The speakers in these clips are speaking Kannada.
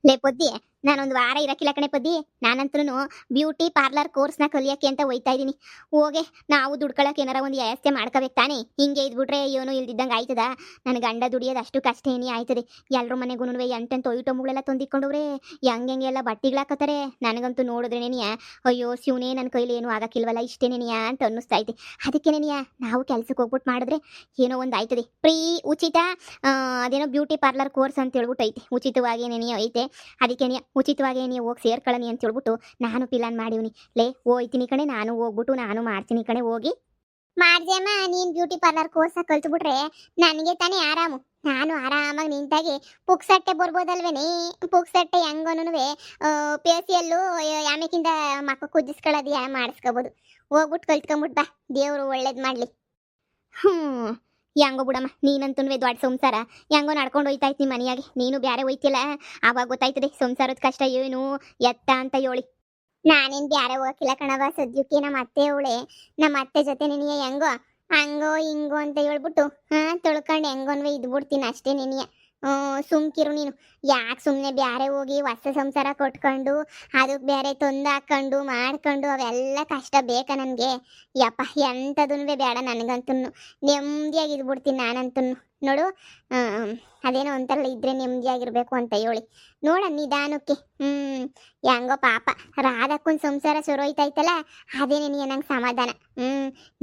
ಲೇ ಪೊದ್ದಿ, ನಾನೊಂದು ವಾರ ಇರಕ್ಕಿಲ್ಲ ಕಣೆ ಪೊದ್ದಿ. ನಾನಂತೂ ಬ್ಯೂಟಿ ಪಾರ್ಲರ್ ಕೋರ್ಸ್ನ ಕಲಿಯಕ್ಕೆ ಅಂತ ಹೋಯ್ತಾ ಇದ್ದೀನಿ. ಹೋಗೆ ನಾವು ದುಡ್ಕೊಳಕ್ಕೆ ಏನಾರ ಒಂದು ವ್ಯವಸ್ಥೆ ಮಾಡ್ಕೋಬೇಕು ತಾನೇ. ಹಿಂಗೆ ಇದ್ಬಿಟ್ರೆ ಏನೂ ಇಲ್ದಿದ್ದಂಗೆ ಆಯ್ತದ. ನನ್ನ ಗಂಡ ದುಡಿಯೋದು ಅಷ್ಟು ಕಷ್ಟ ಏನೇ ಆಯ್ತದೆ. ಎಲ್ಲರ ಮನೆಗೂ ಎಂಟೆಂಟು ಐಟಮ್ಗಳೆಲ್ಲ ತಂದಿಕ್ಕೊಂಡವ್ರೆ. ಹೆಂಗೆ ಎಲ್ಲ ಬಟ್ಟೆಗಳಾಕತ್ತಾರೆ. ನನಗಂತೂ ನೋಡಿದ್ರೇನೆಯ ಅಯ್ಯೋ ಶಿವನೇ, ನನ್ನ ಕೈಲಿ ಏನೂ ಆಗಕ್ಕಿಲ್ವಲ್ಲ ಇಷ್ಟೇನೆಯ ಅಂತ ಅನ್ನಿಸ್ತಾ ಐತೆ. ಅದಕ್ಕೇನೆಯ ನಾವು ಕೆಲ್ಸಕ್ಕೆ ಹೋಗ್ಬಿಟ್ಟು ಮಾಡಿದ್ರೆ ಏನೋ ಒಂದು ಆಯ್ತದೆ. ಫ್ರೀ ಉಚಿತ ಅದೇನೋ ಬ್ಯೂಟಿ ಪಾರ್ಲರ್ ಕೋರ್ಸ್ ಅಂತ ಹೇಳ್ಬಿಟ್ಟು ಐತೆ. ಉಚಿತವಾಗಿ ನೆನೆಯ ಐತೆ. ಅದಕ್ಕೆ ಉಚಿತವಾಗಿ ನೀವು ಹೋಗಿ ಸೇರ್ಕೊಳ್ಳಿ ಅಂತ ಹೇಳ್ಬಿಟ್ಟು ನಾನು ಪ್ಲಾನ್ ಮಾಡಿವ್ನಿ. ಲೇ ಹೋಯ್ತೀನಿ ಕಣೆ, ನಾನು ಹೋಗ್ಬಿಟ್ಟು ನಾನು ಮಾಡ್ತೀನಿ ಕಣೆ. ಹೋಗಿ ಮಾಡ್ದೇಮ್ಮ, ನೀನ್ ಬ್ಯೂಟಿ ಪಾರ್ಲರ್ ಕೋರ್ಸ್ ಕಲ್ತ್ಬಿಟ್ರೆ ನನಗೆ ತಾನೇ ಆರಾಮು. ನಾನು ಆರಾಮಾಗಿ ನಿಂತಾಗಿ ಪುಕ್ಸಟ್ಟೆ ಬರ್ಬೋದಲ್ವೇನೆ. ಪುಕ್ಸಟ್ಟೆ ಹೆಂಗನುವೆ ಪೇಸಿಯಲ್ಲು ಆಮೇಕಿಂದ ಮಕ್ಕ ಕುದಿಸ್ಕೊಳ್ಳೋದು ಮಾಡಿಸ್ಕೋಬೋದು. ಹೋಗ್ಬಿಟ್ಟು ಕಲ್ತ್ಕೊಂಬಿಟ್ ಬಾ, ದೇವರು ಒಳ್ಳೇದು ಮಾಡಲಿ. ಹೆಂಗೋ ಬಿಡಮ್ಮ, ನೀನಂತೂ ದೊಡ್ಡ ಸಂಸಾರ ಹೆಂಗೋ ನಡ್ಕೊಂಡು ಹೋಯ್ತಾ ಇತ್ತು ನಿಮ್ಮ ಮನೆಯಾಗೆ. ನೀನು ಬ್ಯಾರೆ ಹೋಯ್ತಿಲ್ಲ, ಆವಾಗ ಗೊತ್ತಾಯ್ತದೆ ಸಂಸಾರದ ಕಷ್ಟ ಏನು ಎತ್ತ ಅಂತ ಹೇಳಿ. ನಾನೇನು ಬ್ಯಾರೆ ಹೋಗಕ್ಕಿಲ್ಲ ಕಣವ. ಸದ್ಯಕ್ಕೆ ನಮ್ಮ ಅತ್ತೆ ಅವಳೆ, ನಮ್ಮ ಅತ್ತೆ ಜೊತೆ ನಿನಗೆ ಹೆಂಗೋ ಹಂಗೋ ಹಿಂಗೋ ಅಂತ ಹೇಳ್ಬಿಟ್ಟು ತೊಳ್ಕೊಂಡು ಹೆಂಗೋನ್ವೆ ಇದ್ಬಿಡ್ತೀನಿ ಅಷ್ಟೇ ನಿನಗೆ. ಸುಮ್ಕಿರು ನೀನು. ಯಾಕೆ ಸುಮ್ಮನೆ ಬ್ಯಾರೆ ಹೋಗಿ ಹೊಸ ಸಂಸಾರ ಕೊಟ್ಕೊಂಡು ಅದಕ್ಕೆ ಬೇರೆ ತೊಂದು ಹಾಕೊಂಡು ಮಾಡ್ಕೊಂಡು ಅವೆಲ್ಲ ಕಷ್ಟ ಬೇಕಾ ನನಗೆ? ಯಪ್ಪ, ಎಂಥದನ್ವೇ ಬೇಡ ನನಗಂತೂ. ನೆಮ್ಮದಿಯಾಗಿ ಇದ್ಬಿಡ್ತೀನಿ ನಾನಂತೂ. ನೋಡು, ಅದೇನೋ ಒಂಥರ ಇದ್ರೆ ನೆಮ್ಮದಿಯಾಗಿರ್ಬೇಕು ಅಂತ ಹೇಳಿ ನೋಡ ನಿಧಾನಕ್ಕೆ. ಹೆಂಗೋ ಪಾಪ ರಾಧಕ್ಕೊಂದು ಸಂಸಾರ ಸುರೋಯ್ತಾಯ್ತಲ್ಲ, ಅದೇ ನಿನಗೆ ನಂಗೆ ಸಮಾಧಾನ.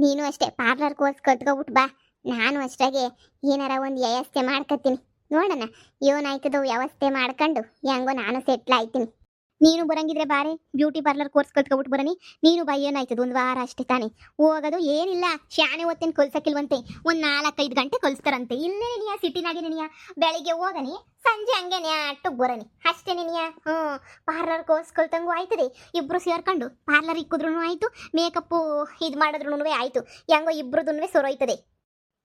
ನೀನು ಅಷ್ಟೇ ಪಾರ್ಲರ್ ಕೋರ್ಸ್ ಕಲ್ತ್ಕೊಬಿಟ್ಟು ಬಾ. ನಾನು ಅಷ್ಟಾಗೆ ಏನಾರ ಒಂದು ವ್ಯವಸ್ಥೆ ಮಾಡ್ಕೊತೀನಿ. ನೋಡೋಣ ಏನಾಯ್ತದೋ ವ್ಯವಸ್ಥೆ ಮಾಡ್ಕೊಂಡು ಹೆಂಗೋ ನಾನು ಸೆಟ್ಲ್ ಆಯ್ತೀನಿ. ನೀನು ಬರಂಗಿದ್ರೆ ಬಾರೆ, ಬ್ಯೂಟಿ ಪಾರ್ಲರ್ ಕೋರ್ಸ್ ಕಲ್ತ್ಕೊಬಿಟ್ಟು ಬರನಿ. ನೀನು ಬಾ, ಏನಾಯ್ತದ ಒಂದು ವಾರ ಅಷ್ಟೇ ತಾನೆ ಹೋಗೋದು. ಏನಿಲ್ಲ, ಶಾನೆ ಹೊತ್ತೇನು ಕಲ್ಸಕ್ಕಿಲ್ವಂತೆ. ಒಂದು 4-5 ಗಂಟೆ ಕಲಿಸ್ತಾರಂತೆ. ಇಲ್ಲೇ ನಿನಿಯ ಸಿಟಿನಾಗೆ ನಿನಿಯ ಬೆಳಿಗ್ಗೆ ಹೋಗನಿ, ಸಂಜೆ ಹಂಗೆ ನ್ಯಾಟಕ್ಕೆ ಬರನಿ ಅಷ್ಟೇ ನಿನಿಯ. ಪಾರ್ಲರ್ ಕೋರ್ಸ್ ಕಲ್ತಂಗೂ ಆಯ್ತದೆ. ಇಬ್ರು ಸೇರ್ಕೊಂಡು ಪಾರ್ಲರ್ ಇಕ್ಕಿದ್ರು ಆಯ್ತು, ಮೇಕಪ್ಪು ಇದು ಮಾಡಿದ್ರು ಆಯ್ತು. ಹೆಂಗೋ ಇಬ್ರದೂ ಸೊರೋಯ್ತದೆ.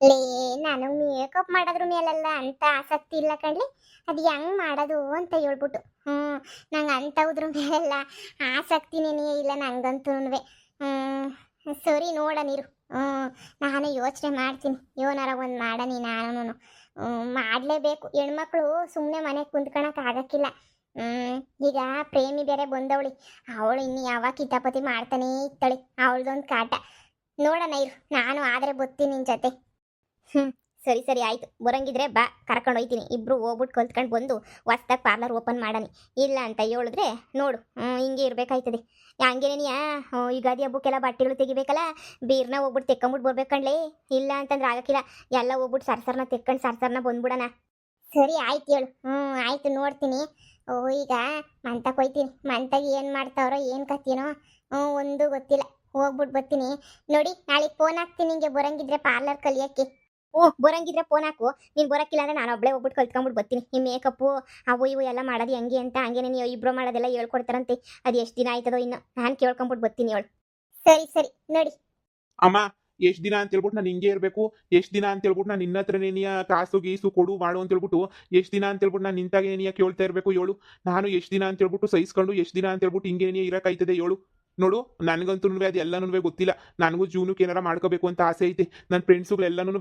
ಲೇ, ನಾನು ಮೇಕಪ್ ಮಾಡೋದ್ರ ಮೇಲೆಲ್ಲ ಅಂತ ಆಸಕ್ತಿ ಇಲ್ಲ ಕಣ್ಲಿ. ಅದು ಹೆಂಗ್ ಮಾಡೋದು ಅಂತ ಹೇಳ್ಬಿಟ್ಟು ನಂಗೆ ಅಂಥದ್ರ ಮೇಲೆಲ್ಲ ಆಸಕ್ತಿನೇ ಇಲ್ಲ ನಂಗಂತೂ. ಸರಿ ನೋಡ ನೀರು. ನಾನು ಯೋಚನೆ ಮಾಡ್ತೀನಿ, ಏನಾರ ಒಂದು ಮಾಡನಿ ನಾನು. ಮಾಡಲೇಬೇಕು. ಹೆಣ್ಮಕ್ಳು ಸುಮ್ಮನೆ ಮನೆಗೆ ಕುಂತ್ಕೊಳಕ್ಕೆ ಆಗಕ್ಕಿಲ್ಲ. ಈಗ ಪ್ರೇಮಿ ಬೇರೆ ಬಂದವಳಿ, ಅವಳು ಇನ್ನು ಯಾವಾಗ ಕಿತಾಪತಿ ಮಾಡ್ತಾನೇ ಇರ್ತಾಳೆ. ಅವಳದೊಂದು ಕಾಟ. ನೋಡೋಣ ಇರು, ನಾನು ಆದರೆ ಬತ್ತೀನಿ ನಿನ್ನ ಜೊತೆ. ಸರಿ ಸರಿ ಆಯ್ತು, ಬರಂಗಿದ್ರೆ ಬಾ, ಕರ್ಕೊಂಡು ಹೋಯ್ತೀನಿ. ಇಬ್ರು ಹೋಗ್ಬಿಟ್ಟು ಕಲ್ತ್ಕೊಂಡು ಬಂದು ಹೊಸ್ದಾಗಿ ಪಾರ್ಲರ್ ಓಪನ್ ಮಾಡನಿ. ಇಲ್ಲ ಅಂತ ಹೇಳಿದ್ರೆ ನೋಡು, ಹಿಂಗೆ ಇರಬೇಕಾಯ್ತದೆ. ಹಂಗೇನೇನಿಯ ಯುಗಾದಿ ಹಬ್ಬಕ್ಕೆಲ್ಲ ಬಟ್ಟೆಗಳು ತೆಗಿಬೇಕಲ್ಲ, ಬೀರ್ನ ಹೋಗ್ಬಿಟ್ಟು ತೆಕ್ಕೊಂಬಿಟ್ಟು ಬರ್ಬೇಕಂಡ್ಲೇ. ಇಲ್ಲ ಅಂತಂದ್ರೆ ಆಗಕ್ಕಿಲ್ಲ. ಎಲ್ಲ ಹೋಗ್ಬಿಟ್ಟು ಸರ್ಸರ್ನ ತೆಕ್ಕೊಂಡು ಸರ್ಸರ್ನ ಬಂದ್ಬಿಡೋಣ. ಸರಿ ಆಯ್ತು ಹೇಳು. ಆಯ್ತು ನೋಡ್ತೀನಿ. ಈಗ ಮಂತಕ್ಕೆ ಹೋಯ್ತೀನಿ. ಮಂತಾಗಿ ಏನು ಮಾಡ್ತಾವ್ರೋ ಏನು ಕತ್ತೀನೋ ಒಂದು ಗೊತ್ತಿಲ್ಲ. ಹೋಗ್ಬಿಟ್ಟು ಬರ್ತೀನಿ. ನೋಡಿ, ನಾಳೆ ಫೋನ್ ಹಾಕ್ತೀನಿ ನಿಂಗೆ ಬರಂಗಿದ್ರೆ ಪಾರ್ಲರ್ ಕಲಿಯೋಕ್ಕೆ. ಬರಂಗಿದ್ರೆ ಫೋನ್ ಹಾಕು. ನೀನು ಬರೋಕ್ಕಿಲ್ಲ ಅಂದರೆ ನಾನು ಒಬ್ಬಳೇ ಹೋಗ್ಬಿಟ್ಟು ಕಲ್ತ್ಕೊಂಡ್ಬಿಟ್ಟು ಬರ್ತೀನಿ. ನಿಮ್ಮ ಮೇಕಪ್ಪು ಅವು ಇವು ಎಲ್ಲ ಮಾಡೋದು ಹೆಂಗೆ ಅಂತ. ಹಂಗೇನೆ ನೀವು ಇಬ್ಬರು ಮಾಡೋದೆಲ್ಲ ಹೇಳ್ಕೊಡ್ತಾರಂತೆ. ಅದು ಎಷ್ಟು ದಿನ ಆಯ್ತದೋ ಇನ್ನು, ನಾನು ಕೇಳ್ಕೊಂಬಿಟ್ಟು ಬರ್ತೀನಿ ಹೇಳು. ಸರಿ ಸರಿ ನೋಡಿ. ಅಮ್ಮ, ಎಷ್ಟು ದಿನ ಅಂತ ಹೇಳ್ಬಿಟ್ಟು ನಾನು ಹಿಂಗೆ ಇರಬೇಕು? ಎಷ್ಟು ದಿನ ಅಂತ ಹೇಳ್ಬಿಟ್ಟು ನಾನು ನಿನ್ನ ಹತ್ರ ನೀನಿಯ ಕಾಸು ಗೀಸು ಕೊಡು ಮಾಡು ಅಂತ ಹೇಳ್ಬಿಟ್ಟು ಎಷ್ಟು ದಿನ ಅಂತ ಹೇಳ್ಬಿಟ್ಟು ನಾನು ನಿಂತಾಗೆ ನೀನಿಯ ಕೇಳ್ತಾ ಇರಬೇಕು ಹೇಳು? ನಾನು ಎಷ್ಟು ದಿನ ಅಂತ ಹೇಳ್ಬಿಟ್ಟು ಸಹಿಸ್ಕೊಂಡು ಎಷ್ಟು ದಿನ ಅಂತ ಹೇಳ್ಬಿಟ್ಟು ಹಿಂಗೆ ನೀ ಇರೋಕ್ಕಾಯ್ತದೆ ಹೇಳು? ನೋಡು, ನನಗಂತೂ ಅದು ಎಲ್ಲನೂ ಗೊತ್ತಿಲ್ಲ. ನನಗೂ ಜೀವನಕ್ಕೆ ಏನಾರ ಮಾಡ್ಕೋಬೇಕು ಅಂತ ಆಸೆ ಐತೆ. ನನ್ನ ಫ್ರೆಂಡ್ಸುಗಳೆಲ್ಲನೂ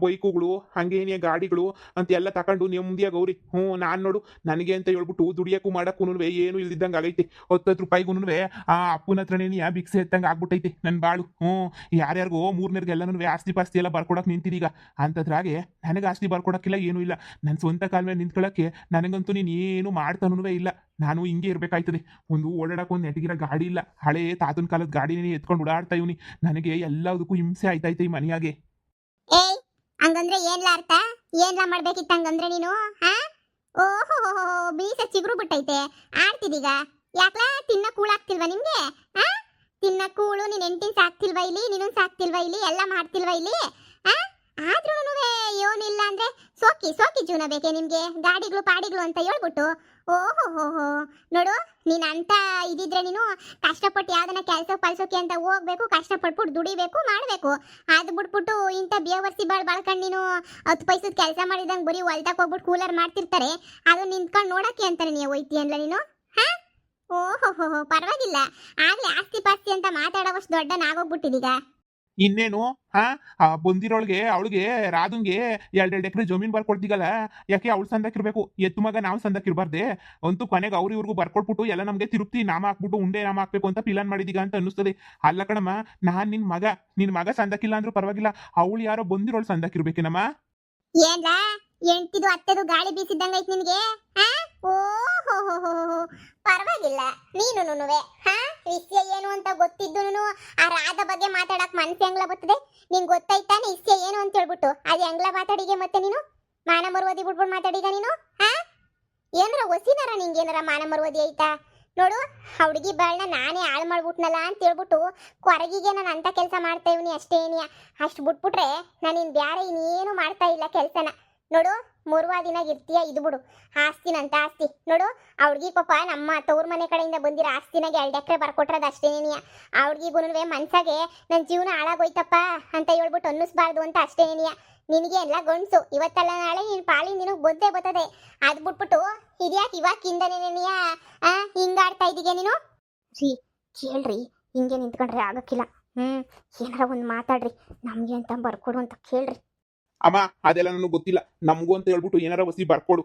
ಬೈಕುಗಳು ಹಂಗೇನಿಯ ಗಾಡಿಗಳು ಅಂತ ಎಲ್ಲ ತಗೊಂಡು ನೆಮ್ಮದಿಯಾಗಿ ಗೌರಿ. ನಾನು ನೋಡು, ನನಗೆ ಅಂತ ಹೇಳ್ಬಿಟ್ಟು ದುಡಿಯೋಕ್ಕೂ ಮಾಡೋಕ್ಕೂ ಏನು ಇಲ್ದಿದ್ದಂಗೆ ಆಗೈತೆ. 10 ರೂಪಾಯಿಗೂ ಆ ಅಪ್ಪನ ಹತ್ರನೇನಿಯ ಭಿಕ್ಷೆ ಎತ್ತಂಗೆ ಆಗ್ಬಿಟ್ಟೈತೆ ನನ್ನ ಬಾಳು. ಯಾರ್ಯಾರಿಗೋ ಮೂರನೇರ್ಗೆಲ್ಲನೂ ಆಸ್ತಿ ಪಾಸ್ತಿ ಎಲ್ಲ ಬರ್ಕೊಡಕ್ಕೆ ನಿಂತಿದೀಗ. ಅಂಥದ್ರಾಗೆ ನನಗೆ ಆಸ್ತಿ ಬರ್ಕೊಡಕ್ಕಿಲ್ಲ, ಏನೂ ಇಲ್ಲ. ನನ್ನ ಸ್ವಂತ ಕಾಲ ಮೇಲೆ ನಿಂತ್ಕೊಳ್ಳೋಕ್ಕೆ ನನಗಂತೂ ನೀನು ಏನು ಮಾಡ್ತಾನೂ ಇಲ್ಲ. ನಾನು ಹಿಂಗೆ ಇರಬೇಕಾಯ್ತದೆ. ಒಂದು ಓಡಾಡಕ್ಕೆ ಒಂದು ನೆಟಗಿರೋ ಗಾಡಿ ಇಲ್ಲ. ಹಳೆ ತಾತನ ಕಾಲದ ಗಾಡಿನೇ ಎತ್ಕೊಂಡು ಓಡಾಡ್ತಾ ಇವನಿ. ನನಗೆ ಎಲ್ಲದಕ್ಕೂ ಹಿಂಸೆ ಆಯ್ತೈತೆ ಈ ಮನೆಯಾಗೆ. ಏಯ್, ಹಂಗಂದ್ರೆ ಏನ್ಲ ಅರ್ಥ? ಏನ್ಲ ಮಾಡ್ಬೇಕಿತ್ತು ಹಂಗಂದ್ರೆ ನೀನು? ಓಹೋ, ಬೀಸ ಚಿಗುರು ಬಿಟ್ಟೈತೆ. ಆಡ್ತಿದೀಗ ಯಾಕ್ಲ? ತಿನ್ನ ಕೂಳಾಗ್ತಿಲ್ವಾ ನಿಮ್ಗೆ? ತಿನ್ನ ಕೂಳು ನೀನ್ ಹೆಂಡತಿನ ಸಾಕ್ತಿಲ್ವಾ ಇಲ್ಲಿ? ನೀನು ಸಾಕ್ತಿಲ್ವಾ ಇಲ್ಲಿ? ಎಲ್ಲ ಮಾಡ್ತಿಲ್ವಾ ಇಲ್ಲಿ? ಆದ್ರೂ ಏನಿಲ್ಲ ಅಂದ್ರೆ ಸೋಕಿ ಜೀವನ ಬೇಕೆ ನಿಮ್ಗೆ? ಗಾಡಿಗಳು ಪಾಡಿಗಳು ಅಂತ ಹೇಳ್ಬಿಟ್ಟು ಓಹೋ ನೋಡು, ನೀನ್ ಅಂತ ಇದಿದ್ರೆ ನೀನು ಕಷ್ಟಪಟ್ಟು ಯಾವ್ದನ್ನ ಕೆಲಸ ಪಲ್ಸೋಕೆ ಅಂತ ಹೋಗ್ಬೇಕು, ಕಷ್ಟಪಟ್ಬಿಟ್ಟು ದುಡಿಬೇಕು ಮಾಡಬೇಕು. ಅದು ಬಿಟ್ಬಿಟ್ಟು ಇಂಥ ಬೇವರ್ಸಿ ಬಾಳ್ಕೊಂಡು ನೀನು 10 ಪೈಸದ ಕೆಲಸ ಮಾಡಿದಂಗೆ ಬರೀ ಹೊಲ್ದಕ್ಕೆ ಹೋಗ್ಬಿಟ್ಟು ಕೂಲರ್ ಮಾಡ್ತಿರ್ತಾರೆ. ಅದು ನಿಂತ್ಕೊಂಡು ನೋಡಕ್ಕೆ ಅಂತಾರೆ ನೀವು ಹೋಯ್ತಿ ಅನ್ಲ ನೀನು? ಓಹೋ, ಪರವಾಗಿಲ್ಲ. ಆಗ್ಲೇ ಆಸ್ತಿ ಪಾಸ್ತಿ ಅಂತ ಮಾತಾಡೋವಷ್ಟು ದೊಡ್ಡನಾಗೋಗ್ಬಿಟ್ಟಿದೀಗ. ಇನ್ನೇನು ಹಾ ಬಂದಿರೋಳ್ಗೆ ಅವಳಿಗೆ ರಾಧುಂಗೆ ಎರಡೆರಡು ಎಕರೆ ಜಮೀನ್ ಬರ್ಕೊಡ್ತೀಗಲ್ಲ, ಯಾಕೆ ಅವಳು ಸಂದಕ್ಕಿರ್ಬೇಕು, ಎತ್ತು ಮಗ ನಾವು ಸಂದಕ್ಕಿರ್ಬಾರ್ದೆ? ಅಂತೂ ಕೊನೆಗೆ ಅವ್ರು ಇವ್ರಿಗೂ ಬರ್ಕೊಟ್ಬಿಟ್ಟು ಎಲ್ಲ ನಮಗೆ ತಿರುಪ್ತಿ ನಾಮ ಹಾಕ್ಬಿಟ್ಟು ಉಂಡೆ ನಾಮ ಹಾಕ್ಬೇಕು ಅಂತ ಪ್ಲಾನ್ ಮಾಡಿದೀಗ ಅಂತ ಅನ್ನಿಸ್ತದೆ. ಅಲ್ಲ ಕಣಮ್ಮ, ನಾನ್ ನಿನ್ ಮಗ ಸಂದಕ್ಕಿಲ್ಲ ಅಂದ್ರೂ ಪರವಾಗಿಲ್ಲ, ಅವಳು ಯಾರೋ ಬಂದಿರೋಳು ಸಂದಕ್ಕಿರ್ಬೇಕೇನಮ್ಮ. ಏನ್ಲಾ ಎಂಟಿದು ಅತ್ತೆದು ಗಾಳಿ ಬೀಸಿದ್ದಂಗ ಐತ್ ನಿನ್ಗೆ? ಓ ಹೋ ಹೋ ಹೋ ಹೋ. ಪರವಾಗಿಲ್ಲ ನೀನುನುವೆ ವಿಷಯ ಏನು ಅಂತ ಗೊತ್ತಿದ್ದು ಆ ರಾಧ ಬಗ್ಗೆ ಮಾತಾಡಕ್ ಮನ್ಸು ಹೆಂಗ್ಲ ಬರ್ತದೆ? ನಿಂಗ್ ಗೊತ್ತಾಯ್ತಾನೆ ವಿಷಯ ಏನು ಅಂತ ಹೇಳ್ಬಿಟ್ಟು ಅದು ಹೆಂಗ್ಲ ಮಾತಾಡಿಗೆ ಮತ್ತೆ ನೀನು ಮಾನ ಮರುವದಿ ಬಿಟ್ಬಿಟ್ಟು ಮಾತಾಡಿಗ ನೀನು? ಏನಾರ ಹೊಸಿನಾರ ನಿಂಗೇನಾರ ಮಾನ ಮರುವದಿ ಐತಾ? ನೋಡು, ಹುಡುಗಿ ಬಾಳ್ನ ನಾನೇ ಹಾಳು ಮಾಡ್ಬಿಟ್ನಲ್ಲ ಅಂತ ಹೇಳ್ಬಿಟ್ಟು ಕೊರಗಿಗೆ ನಾನು ಅಂತ ಕೆಲಸ ಮಾಡ್ತಾ ಇವ್ನಿ ಅಷ್ಟೇ. ಅಷ್ಟು ಬಿಟ್ಬಿಟ್ರೆ ನಾನು ಇನ್ ಬ್ಯಾರೆ ಇನ್ನೇನು ಮಾಡ್ತಾ ಇಲ್ಲ ಕೆಲಸನ. ನೋಡು, ಮೂರ್ವಾ ದಿನ ಇರ್ತೀಯ ಇದು ಬಿಡು, ಆಸ್ತಿನಂತ ಆಸ್ತಿ ನೋಡು. ಆ ಹುಡ್ಗಿ ಪಾಪ ನಮ್ಮ ತವ್ರ ಮನೆ ಕಡೆಯಿಂದ ಬಂದಿರೋ ಆಸ್ತಿನಾಗ 2 ಎಕರೆ ಬರ್ಕೊಟ್ರದ ಅಷ್ಟೇನಿಯ. ಆ ಹುಡ್ಗಿಗೂ ಮನ್ಸಾಗೆ ನನ್ನ ಜೀವನ ಹಾಳಾಗೋಯ್ತಪ್ಪ ಅಂತ ಹೇಳ್ಬಿಟ್ಟು ಅನ್ನಿಸ್ಬಾರ್ದು ಅಂತ ಅಷ್ಟೇನಿಯ. ನಿನಗೆ ಎಲ್ಲ ಗಂಡ್ಸು, ಇವತ್ತಲ್ಲ ನಾಳೆ ನಿನ್ ಪಾಳಿ ನಿನಗೆ ಬಂದೇ ಬರ್ತದೆ. ಅದ್ ಬಿಟ್ಬಿಟ್ಟು ಇದ್ಯಾಕೆ ಇವಾಗಿಂದನೇನಿಯ ಹಿಂಗಾಡ್ತಾ ಇದ್ದೀಗ ನೀನು? ರೀ ಕೇಳ್ರಿ, ಹಿಂಗೆ ನಿಂತ್ಕೊಂಡ್ರೆ ಆಗಕ್ಕಿಲ್ಲ. ಏನಾರ ಒಂದು ಮಾತಾಡ್ರಿ, ನಮ್ಗೆ ಅಂತ ಬರ್ಕೊಡು ಅಂತ ಕೇಳ್ರಿ. ಅಮ್ಮ ಅದೆಲ್ಲ ನನಗೆ ಗೊತ್ತಿಲ್ಲ, ನಮಗೂ ಅಂತ ಹೇಳ್ಬಿಟ್ಟು ಏನಾರ ವಸಿ ಬರ್ಕೊಡು.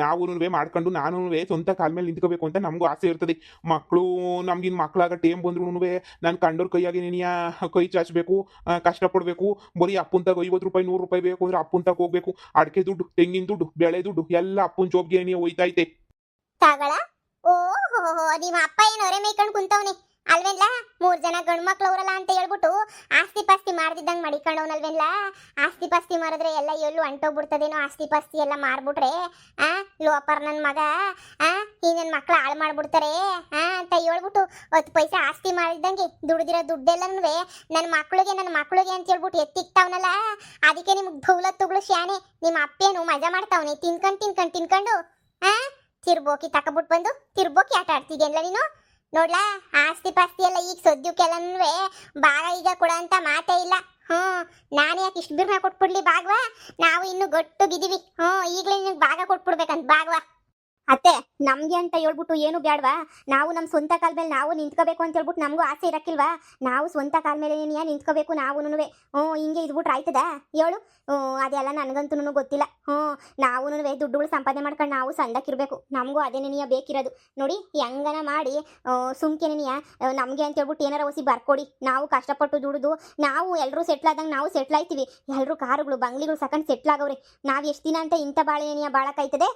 ನಾವು ಮಾಡ್ಕೊಂಡು ನಾನು ಸ್ವಂತ ಕಾಲ ಮೇಲೆ ನಿಂತ್ಕೋಬೇಕು ಅಂತ ನಮಗೂ ಆಸೆ ಇರ್ತದೆ. ಮಕ್ಕಳು ನಮ್ಗಿನ್ ಮಕ್ಕಳಾಗ ಟೇಮ್ ಬಂದ್ರು ನಾನು ಕಂಡೋರ್ ಕೈಯಾಗಿ ನೀನಿಯ ಕೈ ಚಾಚಬೇಕು, ಕಷ್ಟಪಡಬೇಕು. ಬರೀ ಅಪ್ಪಂತಾಗ 50 ರೂಪಾಯಿ 100 ರೂಪಾಯಿ ಬೇಕು ಅಂದ್ರೆ ಅಪ್ಪಂತಾಗ ಹೋಗ್ಬೇಕು. ಅಡಿಕೆ ದುಡ್ಡು, ತೆಂಗಿನ ದುಡ್ಡು, ಬೆಳೆ ದುಡ್ಡು ಎಲ್ಲ ಅಪ್ಪನ ಜೋಬ್ಗೆ ನೀವು ಹೋಯ್ತೈತೆ. ತಗಳ ಓಹೋ, ನಿಮ್ಮ ಅಪ್ಪ ಏನು ಹೊರೆ ಮೇಯ್ಕೊಂಡು ಕುಂತವ್ನೆ ಅಲ್ವೇನ್ಲ? 3 ಜನ ಗಂಡು ಮಕ್ಳು ಅವರಲ್ಲ ಅಂತ ಹೇಳ್ಬಿಟ್ಟು ಆಸ್ತಿ ಪಾಸ್ತಿ ಮಾಡ್ದಿದ್ದಂಗೆ ಮಡಿಕೊಂಡವನಲ್ವೇನ್ಲ? ಆಸ್ತಿ ಪಾಸ್ತಿ ಮಾರಿದ್ರೆ ಎಲ್ಲ ಎಲ್ಲೂ ಅಂಟೋಗ್ಬಿಡ್ತದೇನೋ. ಆಸ್ತಿ ಪಾಸ್ತಿ ಎಲ್ಲ ಮಾರ್ಬಿಟ್ರೆ ಲೋಪರ್ ನನ್ನ ಮಗ ಈ ನನ್ನ ಮಕ್ಳು ಹಾಳು ಮಾಡ್ಬಿಡ್ತಾರೆ ಅಂತ ಹೇಳ್ಬಿಟ್ಟು 10 ಪೈಸೆ ಆಸ್ತಿ ಮಾಡಿದ್ದಂಗೆ ದುಡ್ದಿರೋ ದುಡ್ಡೆಲ್ಲನೂ ನನ್ನ ಮಕ್ಳಿಗೆ ಅಂತ ಹೇಳ್ಬಿಟ್ಟು ಎತ್ತಿಕ್ತಾವನಲ್ಲ. ಅದಕ್ಕೆ ನಿಮ್ಗೆ ದೌಲತ್ತುಗಳು ಶಾನೆ. ನಿಮ್ಮ ಅಪ್ಪೇನು ಮಜಾ ಮಾಡ್ತಾವನೆ ತಿನ್ಕೊಂಡು ತಿರ್ಬೋಕಿ ತಕಬಿಟ್ಟು ಬಂದು ತಿರ್ಬೋಕಿ ಆಟ ಆಡ್ತಿದ್ಯಲ್ಲ ನೀನು. ನೋಡ್ಲಾ, ಆಸ್ತಿ ಪಾಸ್ತಿ ಎಲ್ಲ ಈಗ ಸದ್ಯಕ್ಕೆಲ್ಲನೂ ಭಾಗ ಈಗ ಕೊಡ ಅಂತ ಮಾತೇ ಇಲ್ಲ. ನಾನು ಯಾಕೆ ಇಷ್ಟು ಬಿರ್ನ ಕೊಟ್ಬಿಡ್ಲಿ ಭಾಗವಾ? ನಾವು ಇನ್ನು ಗಟ್ಟುಗಿದ್ದೀವಿ. ಈಗಲೇ ನಿನಗೆ ಭಾಗ ಕೊಟ್ಬಿಡ್ಬೇಕಂತ ಭಾಗವಾ. ಅತ್ತೆ, ನಮ್ಗೆ ಅಂತ ಹೇಳ್ಬಿಟ್ಟು ಏನು ಬೇಡವಾ? ನಾವು ನಮ್ಮ ಸ್ವಂತ ಕಾಲ ಮೇಲೆ ನಾವು ನಿಂತ್ಕೋಬೇಕು ಅಂತ ಹೇಳ್ಬಿಟ್ಟು ನಮಗೂ ಆಸೆ ಇರಕ್ಕಿಲ್ವಾ? ನಾವು ಸ್ವಂತ ಕಾಲ ಮೇಲೆ ನಿಂತ್ಕೋಬೇಕು ನಾವುನುವೆ. ಹಿಂಗೆ ಇದ್ಬಿಟ್ರೆ ಆಯ್ತದ ಹೇಳು? ಅದೆಲ್ಲ ನನಗಂತೂ ಗೊತ್ತಿಲ್ಲ. ನಾವುನು ದುಡ್ಡುಗಳು ಸಂಪಾದನೆ ಮಾಡ್ಕೊಂಡು ನಾವು ಸಂದಕ್ಕಿರ್ಬೇಕು. ನಮಗೂ ಅದೇ ನೆನೆಯ ಬೇಕಿರೋದು. ನೋಡಿ, ಹೆಂಗನ ಮಾಡಿ ಸುಮ್ಕೆ ನೆನೆಯ ನಮಗೆ ಅಂತ ಹೇಳ್ಬಿಟ್ಟು ಏನಾರ ಹೊಸಿ ಬರ್ಕೊಡಿ. ನಾವು ಕಷ್ಟಪಟ್ಟು ದುಡಿದು ನಾವು ಎಲ್ಲರೂ ಸೆಟ್ಲ್ ಆದಂಗೆ ನಾವು ಸೆಟ್ಲ್ ಆಯ್ತೀವಿ. ಎಲ್ಲರೂ ಕಾರುಗಳು ಬಂಗ್ಲಿಗಳು ಸಾಕೊಂಡು ಸೆಟ್ಲ್ ಆಗವ್ರೆ. ನಾವು ಎಷ್ಟು ದಿನ ಅಂತ ಇಂಥ ಬಾಳೆ ನೆನೆಯ ಬಾಳಕ್ಕಾಯ್ತದೆ?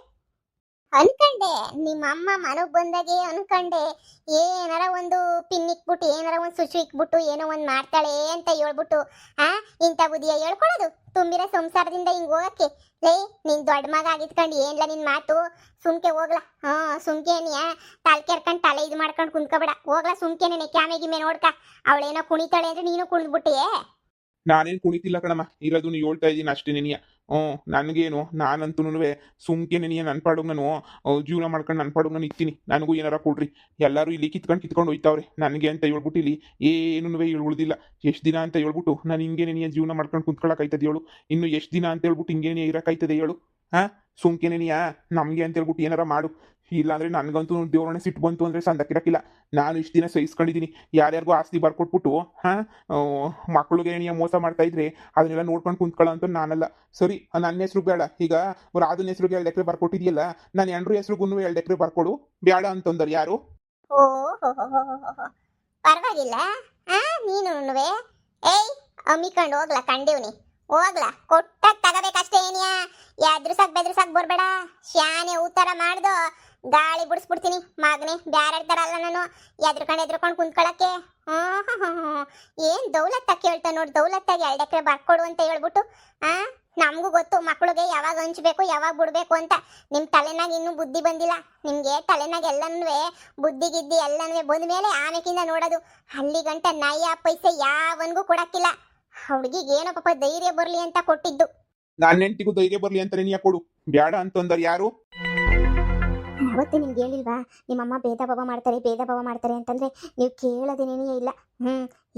ಅನ್ಕಂಡೆ ನಿಮ್ಮಮ್ಮ ಮನಗ್ ಬಂದಾಗೆ ಅನ್ಕಂಡೆ ಏನಾರ ಒಂದು ಪಿನ್ ಇಕ್ಬಿಟ್ಟು ಏನಾರ ಒಂದು ಸ್ವಿಚ್ ಇಕ್ಬಿಟ್ಟು ಏನೋ ಒಂದು ಮಾಡ್ತಾಳೆ ಅಂತ ಹೇಳ್ಬಿಟ್ಟು ಇಂಥ ಬುದ್ಧಿಯ ಹೇಳ್ಕೊಳ್ಳೋದು ತುಂಬಿರೋ ಸಂಸಾರದಿಂದ ಹಿಂಗ್ ಹೋಗಕ್ಕೆ. ಲೇ, ನಿನ್ ದೊಡ್ಡ ಮಗ ಆಗಿದ್ಕೊಂಡು ಏನ್ಲ ನಿನ್ ಮಾತು? ಸುಮ್ಕೆ ಹೋಗ್ಲಾ. ಸುಮ್ಕೆನಿಯ ತಲೆ ಕೆರ್ಕೊಂಡು ತಲೆ ಇದು ಮಾಡ್ಕೊಂಡು ಕುಂತ್ಕೋಬೇಡ. ಹೋಗ್ಲಾ ಸುಮ್ಕೆನೆ ಕ್ಯಾಮೆಗಿಮೆ ನೋಡ್ಕ. ಅವಳೇನೋ ಕುಣಿತಾಳೆ ಅಂದ್ರೆ ನೀನು ಕುಣಿದ್ಬಿಟ್ಟಿಯೇ. ನಾನೇನು ಕುಣಿತಿಲ್ಲ ಕಣಮ್ಮ, ಇರೋದು ನೀವು ಹೇಳ್ತಾ ಇದ್ದೀನಿ ಅಷ್ಟೇ ನೆನೆಯ. ನನಗೇನು ನಾನಂತೂ ಸುಮ್ಕೆ ನೆನೆಯ ನನ್ನ ಪಾಡುಗೆ ನಾನು ಜೀವನ ಮಾಡ್ಕೊಂಡು ನನ್ನ ಪಾಡುಗೆ ನಾನು ಇರ್ತೀನಿ. ನನಗೂ ಏನಾರ ಕೊಡ್ರಿ. ಎಲ್ಲರೂ ಇಲ್ಲಿ ಕಿತ್ಕೊಂಡು ಹೋಯ್ತಾವ್ರೆ. ನನಗೆ ಅಂತ ಹೇಳ್ಬಿಟ್ಟು ಇಲ್ಲಿ ಏನೂ ಉಳಿದಿಲ್ಲ. ಎಷ್ಟು ದಿನ ಅಂತ ಹೇಳ್ಬಿಟ್ಟು ನಾನು ಹಿಂಗೆ ನೆನೆಯ ಜೀವನ ಮಾಡ್ಕೊಂಡು ಕುಂತ್ಕೊಳ್ಳೋಕಾಯ್ತದೆ ಹೇಳು? ಇನ್ನು ಎಷ್ಟು ದಿನ ಅಂತ ಹೇಳ್ಬಿಟ್ಟು ಹಿಂಗೇನೆ ಇರೋಕ್ಕಾಯ್ತದೆ ಹೇಳು? ಸುಮ್ಕೆ ನೆನೆಯ ನಮಗೆ ಅಂತ ಹೇಳ್ಬಿಟ್ಟು ಏನಾರ ಮಾಡು. ಇಲ್ಲಾಂದ್ರೆ ನನಗಂತೂ ದೇವ್ರನ್ನೇ ಸಿಟ್ಟು ಬಂತು ಅಂದರೆ ಸಂದಕ್ಕಿರಕ್ಕಿಲ್ಲ. ನಾನು ಇಷ್ಟು ದಿನ ಸಹಿಸ್ಕೊಂಡಿದ್ದೀನಿ. ಯಾರ್ಯಾರಿಗೂ ಆಸ್ತಿ ಬರ್ಕೊಟ್ಬಿಟ್ಟು ಮಕ್ಕಳಿಗೆ ಏನಿಯ ಮೋಸ ಮಾಡ್ತಾ ಇದ್ರೆ ಅದನ್ನೆಲ್ಲ ನೋಡ್ಕೊಂಡು ಕುಂತ್ಕೊಳ್ಳೋ ಅಂತ ನಾನಲ್ಲ. ಸರಿ, ನನ್ನ ಹೆಸ್ರು ಬೇಡ. ಈಗ ರಾಧನ ಹೆಸ್ರಿಗೆ 2 ಎಕರೆ ಬರ್ಕೊಟ್ಟಿದೆಯಲ್ಲ, ನಾನು ಎಂಡ್ರ ಹೆಸ್ರಿಗೂ 2 ಎಕರೆ ಬರ್ಕೊಡು ಬೇಡ ಅಂತಂದ್ರೆ ಯಾರು? ಪರವಾಗಿಲ್ಲ. ನೀನು ಏಯ್ ಅಮ್ಮಿಕೊಂಡು ಹೋಗ್ಲಾ, ಕಂಡೀವ್ನಿ ಹೋಗ್ಲಾ. ಕೊಟ್ಟಾಗ ತಗೋಬೇಕಷ್ಟೇ. ಏನಿಯಾ ಬೆದ್ರಸಾಕ್ ಬರ್ಬೇಡ. ಶಾನೆ ಉತ್ತರ ಮಾಡ್ದು ಗಾಳಿ ಬಿಡಿಸ್ಬಿಡ್ತೀನಿ ಮಗನೇ. ಬ್ಯಾರೆ ಥರ ಅಲ್ಲ ನಾನು ಎದ್ರಕೊಂಡು ಕುಂತ್ಕೊಳಕ್ಕೆ. ಏನ್ ದೌಲತ್ತಾಗಿ ಹೇಳ್ತಾ ನೋಡಿ. ದೌಲತ್ತಾಗಿ 2 ಎಕರೆ ಬರ್ಕೊಡು ಅಂತ ಹೇಳ್ಬಿಟ್ಟು ನಮಗೂ ಗೊತ್ತು ಮಕ್ಳಿಗೆ ಯಾವಾಗ ಹಂಚ್ಬೇಕು ಯಾವಾಗ ಬಿಡ್ಬೇಕು ಅಂತ. ನಿಮ್ಮ ತಲೆನಾಗ ಇನ್ನೂ ಬುದ್ಧಿ ಬಂದಿಲ್ಲ. ನಿಮ್ಗೆ ತಲೆನಾಗ ಎಲ್ಲನೂ ಬುದ್ಧಿ ಗಿದ್ದಿ ಎಲ್ಲನೂ ಬಂದ ಮೇಲೆ ಆಮೇಕಿಂದ ನೋಡೋದು. ಅಲ್ಲಿ ಗಂಟ ನಯ ಪೈಸೆ ಯಾವನ್ಗೂ ಕೊಡಕ್ಕಿಲ್ಲ. ಹುಡುಗಿಗೆ ಏನೋ ಪಾಪ ಧೈರ್ಯ ಬರ್ಲಿ ಅಂತ ಕೊಟ್ಟಿದ್ದು. ನನ್ನ ಹೆಂಡತಿಗೂ ಧೈರ್ಯ ಬರ್ಲಿ ಅಂತ ನೀನು ಕೊಡು ಬೇಡ ಅಂತಂದ್ರೆ ಯಾರು? ಅವತ್ತೇ ನಿಮ್ಗೆ ಹೇಳಿಲ್ವಾ ನಿಮ್ಮಮ್ಮ ಭೇದ ಭಾವ ಮಾಡ್ತಾರೆ ಅಂತಂದ್ರೆ ನೀವು ಕೇಳೋದೇನೇನೇ ಇಲ್ಲ.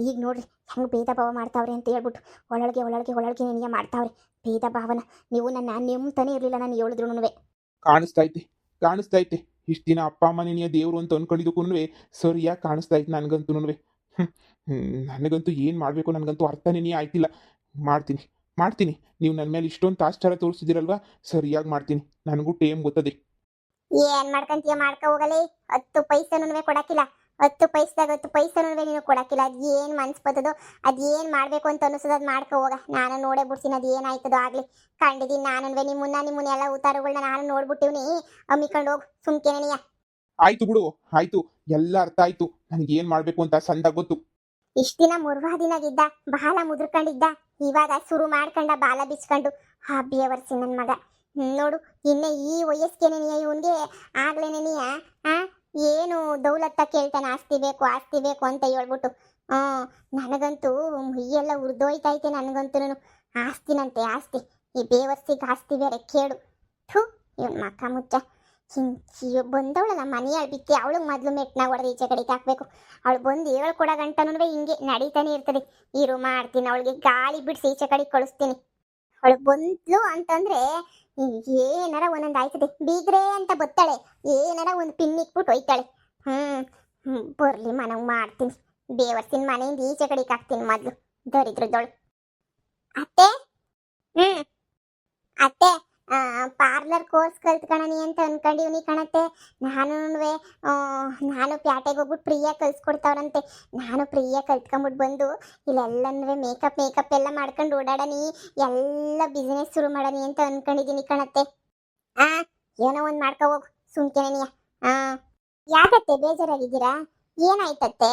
ಈಗ ನೋಡ್ರಿ ಹೆಂಗೆ ಭೇದ ಭಾವ ಮಾಡ್ತಾವ್ರೆ ಅಂತ ಹೇಳ್ಬಿಟ್ಟು ಒಳಗೆ ನೆನೆಯ ಮಾಡ್ತಾವ್ರೆ ಭೇದ ಭಾವನ. ನೀವು ನನ್ನ ನೆಮ್ಮತಾನೆ ಇರಲಿಲ್ಲ ನಾನು ಹೇಳಿದ್ರು. ಕಾಣಿಸ್ತೈತೆ ಇಷ್ಟು ದಿನ ಅಪ್ಪ ಅಮ್ಮ ನೆನೆಯ ದೇವರು ಅಂತ ಅನ್ಕೊಂಡಿದ್ದಕ್ಕೂ ಸರಿಯಾಗಿ ಕಾಣಿಸ್ತೈತೆ ನನಗಂತೂ. ನನಗಂತೂ ಏನು ಮಾಡಬೇಕು ನನಗಂತೂ ಅರ್ಥನೇ ಆಯ್ತಿಲ್ಲ. ಮಾಡ್ತೀನಿ ಮಾಡ್ತೀನಿ. ನೀವು ನನ್ನ ಮೇಲೆ ಇಷ್ಟೊಂದು ತಾತ್ಸಾರ ತೋರಿಸಿದಿರಲ್ವಾ, ಸರಿಯಾಗಿ ಮಾಡ್ತೀನಿ. ನನಗೂ ಟೇಮ್ ಗೊತ್ತದೆ. ಏನ್ ಮಾಡ್ಕಂತೀಯ ಮಾಡ್ಕ ಹೋಗಲಿ. 10 ಪೈಸೆನೂ ಕೊಡಕ್ಕಿಲ್ಲ. 10 ಪೈಸದಾಗ 10 ಪೈಸೆನೂ ನೀನು ಕೊಡಕ್ಕಿಲ್ಲ. ಅದ್ ಏನ್ ಮನ್ಸ್ ಬರ್ತದೋ ಅದ್ ಏನ್ ಮಾಡ್ಬೇಕು ಅಂತ ಅನಿಸೋದು ಅದ್ ಮಾಡ್ಕೊ ಹೋಗ. ನಾನು ನೋಡೇ ಬಿಡ್ತೀನಿ ಅದ್ ಏನಾಯ್ತದೋ ಆಗ್ಲಿ. ಕಂಡಿದ್ದೀನಿ ನಾನುವೆ ನಿಮ್ಮನ್ನ ಎಲ್ಲ ಉತ್ತಾರಗಳನ್ನ ನಾನು ನೋಡ್ಬಿಟ್ಟಿವ್ನಿ. ಅಮ್ಮಿಕೊಂಡು ಹೋಗು ಸುಮ್ಕೆನೆ ನೀಯ. ಆಯ್ತು ಬಿಡು, ಆಯ್ತು, ಎಲ್ಲ ಅರ್ಥ ಆಯ್ತು. ನನಗೆ ಏನು ಮಾಡಬೇಕು ಅಂತ ಸಂದಾಗ ಗೊತ್ತು. ಇಷ್ಟ ದಿನ ಮುರ್ವಾದಿನಾಗಿದ್ದ ಬಾಲ ಮುದ್ರಕೊಂಡಿದ್ದ, ಇವಾಗ ಶುರು ಮಾಡ್ಕೊಂಡ ಬಾಲ ಬಿಚ್ಕೊಂಡು. ಬೇವರ್ಸಿ ನನ್ ಮಗ. ನೋಡು ಇನ್ನ ಈ ವಯಸ್ಸಿಗೆ ಇವನ್ಗೆ ಆಗ್ಲೇನೆ ನೀಯ ಆ ಏನು ದೌಲತ್ತ ಕೇಳ್ತಾನೆ, ಆಸ್ತಿ ಬೇಕು ಅಂತ ಹೇಳ್ಬಿಟ್ಟು. ನನಗಂತೂ ಮೈಯೆಲ್ಲ ಉರ್ದೋಯ್ತೈತೆ. ನನಗಂತೂ ಆಸ್ತಿನಂತೆ ಆಸ್ತಿ. ಈ ಬೇವರ್ಸಿಗೆ ಆಸ್ತಿ ಬೇರೆ ಕೇಳು. ಥೂ ಇವನ್ ಮಕ್ಕ ಮುಚ್ಚ. ಬಂದವಳಲ್ಲ ಮನೆಯಾಳು ಬಿತ್ತಿ ಅವಳಿಗೆ ಮೊದಲು ಮೆಟ್ನಾಗ ಹೊಡೆದು ಈಚೆ ಕಡೆಗೆ ಹಾಕ್ಬೇಕು. ಅವಳು ಬಂದು ಹೇಳ್ಕೊಡೋ ಗಂಟನೂ ಹಿಂಗೆ ನಡೀತಾನೆ ಇರ್ತದೆ. ಇರು ಮಾಡ್ತೀನಿ, ಅವಳಿಗೆ ಗಾಳಿ ಬಿಡಿಸಿ ಈಚೆ ಕಡೆಗೆ ಕಳಿಸ್ತೀನಿ. ಅವಳು ಬಂದ್ಲು ಅಂತಂದ್ರೆ ಏನಾರ ಒಂದೊಂದು ಆಯ್ತದೆ. ಬೀಗ್ರೆ ಅಂತ ಬತ್ತಾಳೆ, ಏನಾರ ಒಂದು ಪಿನ್ನಿಕ್ಬಿಟ್ಟು ಹೋಯ್ತಾಳೆ. ಬರ್ಲಿ ಮನಗ್ ಮಾಡ್ತೀನಿ. ಬೇವರ್ಸಿನ ಮನೆಯಿಂದ ಈಚೆ ಕಡೆಗೆ ಹಾಕ್ತೀನಿ ಮೊದ್ಲು ದರಿದ್ರದವಳು. ಅತ್ತೆ ಅತ್ತೆ ಪಾರ್ಲರ್ ಕೋರ್ಸ್ ಕಲ್ತ್ಕೊಳ್ಳಿ ಅಂತ ಅನ್ಕೊಂಡಿವ್ನಿ ಕಣತ್ತೆ. ನಾನು ಪ್ಯಾಟೆಗೆ ಹೋಗ್ಬಿಟ್ಟು ಪ್ರಿಯ ಕಲ್ಸ್ಕೊಡ್ತಾವ್ರಂತೆ. ನಾನು ಪ್ರಿಯ ಕಲ್ತ್ಕೊಂಡ್ಬಿಟ್ಟು ಬಂದು ಇಲ್ಲೆಲ್ಲನೂ ಮೇಕಪ್ ಎಲ್ಲ ಮಾಡ್ಕೊಂಡು ಓಡಾಡನಿ, ಎಲ್ಲ ಬಿಸ್ನೆಸ್ ಶುರು ಮಾಡನಿ ಅಂತ ಅನ್ಕೊಂಡಿದೀನಿ ಕಣತ್ತೆ. ಏನೋ ಒಂದು ಮಾಡ್ಕೊ ಹೋಗು ಸುಮ್ಕೆನೆ ನೀಯ. ಯಾಕತ್ತೆ ಬೇಜಾರಾಗಿದ್ದೀರಾ? ಏನಾಯ್ತತ್ತೆ?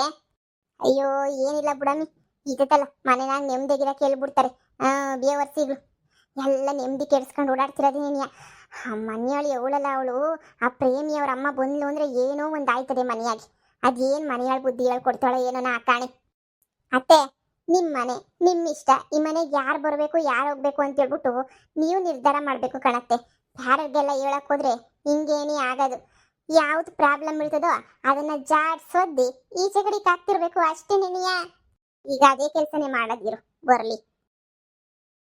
ಅಯ್ಯೋ ಏನಿಲ್ಲ ಬಿಡಮ್ಮಿ, ಇದತ್ತಲ್ಲ ಮನೆನಾಗ ನೆಮ್ಮದಿಗಿರ ಕೇಳ್ಬಿಡ್ತಾರೆ ಬೇವರ್ಸಿಗಳು. ಎಲ್ಲ ನೆಮ್ಮದಿ ಕೆಡ್ಸ್ಕೊಂಡು ಓಡಾಡ್ತಿರೋದು ನೀನಿಯ. ಮನೆಯೊಳು ಅವಳಲ್ಲ ಅವಳು ಆ ಪ್ರೇಮಿಯವ್ರ ಅಮ್ಮ ಬಂದ್ಲು ಅಂದ್ರೆ ಏನೋ ಒಂದು ಆಯ್ತದೆ ಮನೆಯಾಗಿ. ಅದೇನು ಮನೆಯಾಳ ಬುದ್ಧಿ ಹೇಳ್ಕೊಡ್ತಾಳೋ ಏನೋ ನಾ ಕಾಣೆ. ಅತ್ತೆ ನಿಮ್ಮ ಮನೆ ನಿಮ್ಮ ಇಷ್ಟ. ಈ ಮನೆಗೆ ಯಾರು ಬರಬೇಕು ಯಾರು ಹೋಗ್ಬೇಕು ಅಂತ ಹೇಳ್ಬಿಟ್ಟು ನೀವು ನಿರ್ಧಾರ ಮಾಡಬೇಕು ಕಣತ್ತೆ. ಯಾರಿಗೆಲ್ಲ ಹೇಳಕ್ ಹೋದ್ರೆ ಹಿಂಗೇನೇ ಆಗೋದು. ಯಾವ್ದು ಪ್ರಾಬ್ಲಮ್ ಇರ್ತದೋ ಅದನ್ನ ಜಾಡ್ಸೋದ್ದಿ ಈಚೆ ಕಡೆಗೆ ಹಾಕ್ತಿರ್ಬೇಕು ಅಷ್ಟೇ ನೆನೆಯ. ಈಗ ಅದೇ ಕೆಲಸನೇ ಮಾಡೋದಿರು ಬರ್ಲಿ.